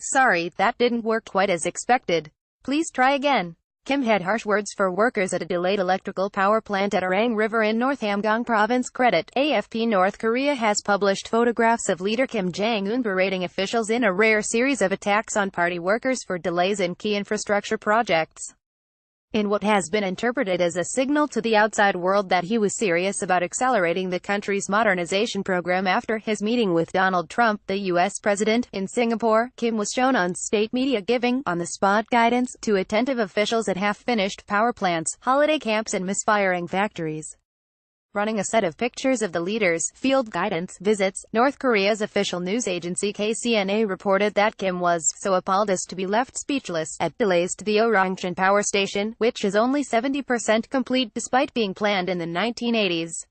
Sorry, that didn't work quite as expected. Please try again. Kim had harsh words for workers at a delayed electrical power plant at Arang River in North Hamgyong Province. Credit AFP. North Korea has published photographs of leader Kim Jong-un berating officials in a rare series of attacks on party workers for delays in key infrastructure projects. In what has been interpreted as a signal to the outside world that he was serious about accelerating the country's modernization program after his meeting with Donald Trump, the U.S. president, in Singapore, Kim was shown on state media giving on-the-spot guidance to attentive officials at half-finished power plants, holiday camps and misfiring factories. Running a set of pictures of the leader's field guidance visits, North Korea's official news agency KCNA reported that Kim was so appalled as to be left speechless at delays to the enraged power station, which is only 70% complete despite being planned in the 1980s.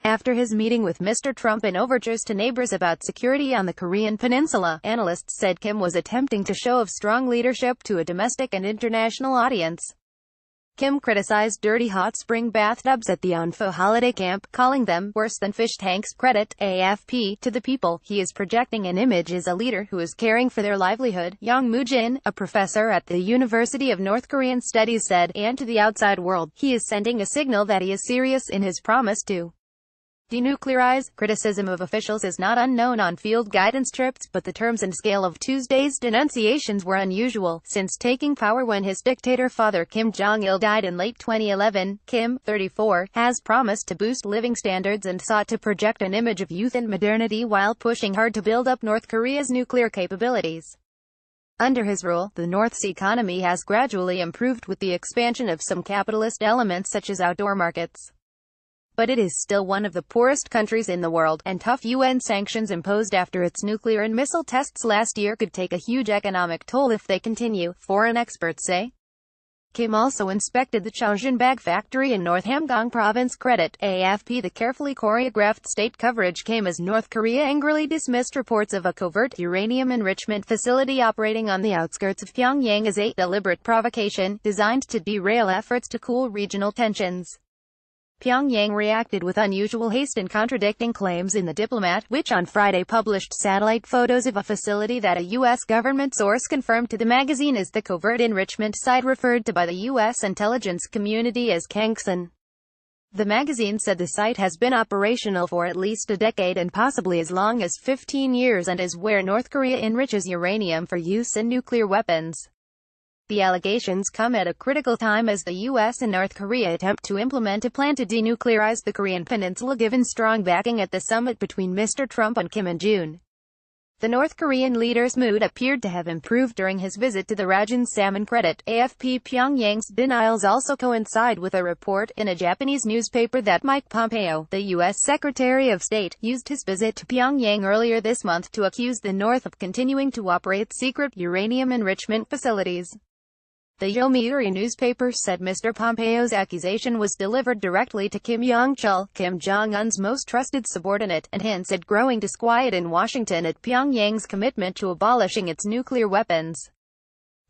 After his meeting with Mr. Trump and overtures to neighbors about security on the Korean peninsula, analysts said Kim was attempting to show strong leadership to a domestic and international audience. Kim criticized dirty hot spring bathtubs at the Onfo holiday camp, calling them worse than fish tanks. Credit AFP. To the people, he is projecting an image as a leader who is caring for their livelihood, Young Moo-jin, a professor at the University of North Korean Studies said, and to the outside world, he is sending a signal that he is serious in his promise to denuclearize. Criticism of officials is not unknown on field guidance trips, but the terms and scale of Tuesday's denunciations were unusual. Since taking power when his dictator father Kim Jong-il died in late 2011, Kim, 34, has promised to boost living standards and sought to project an image of youth and modernity while pushing hard to build up North Korea's nuclear capabilities. Under his rule, the North's economy has gradually improved with the expansion of some capitalist elements such as outdoor markets. But it is still one of the poorest countries in the world, and tough UN sanctions imposed after its nuclear and missile tests last year could take a huge economic toll if they continue, foreign experts say. Kim also inspected the Chongjin bag factory in North Hamgyong Province. Credit AFP. The carefully choreographed state coverage came as North Korea angrily dismissed reports of a covert uranium enrichment facility operating on the outskirts of Pyongyang as a deliberate provocation, designed to derail efforts to cool regional tensions. Pyongyang reacted with unusual haste in contradicting claims in The Diplomat, which on Friday published satellite photos of a facility that a U.S. government source confirmed to the magazine as the covert enrichment site referred to by the U.S. intelligence community as Kangsan. The magazine said the site has been operational for at least a decade and possibly as long as 15 years and is where North Korea enriches uranium for use in nuclear weapons. The allegations come at a critical time as the U.S. and North Korea attempt to implement a plan to denuclearize the Korean peninsula given strong backing at the summit between Mr. Trump and Kim in June. The North Korean leader's mood appeared to have improved during his visit to the Rajan salmon. Credit AFP. Pyongyang's denials also coincide with a report in a Japanese newspaper that Mike Pompeo, the U.S. Secretary of State, used his visit to Pyongyang earlier this month to accuse the North of continuing to operate secret uranium enrichment facilities. The Yomiuri newspaper said Mr. Pompeo's accusation was delivered directly to Kim Yong-chul, Kim Jong-un's most trusted subordinate, and hints at growing disquiet in Washington at Pyongyang's commitment to abolishing its nuclear weapons.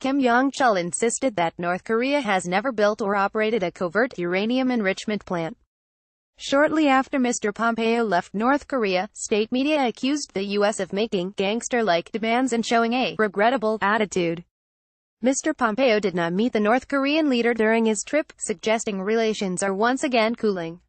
Kim Yong-chul insisted that North Korea has never built or operated a covert uranium enrichment plant. Shortly after Mr. Pompeo left North Korea, state media accused the U.S. of making gangster-like demands and showing a regrettable attitude. Mr. Pompeo did not meet the North Korean leader during his trip, suggesting relations are once again cooling.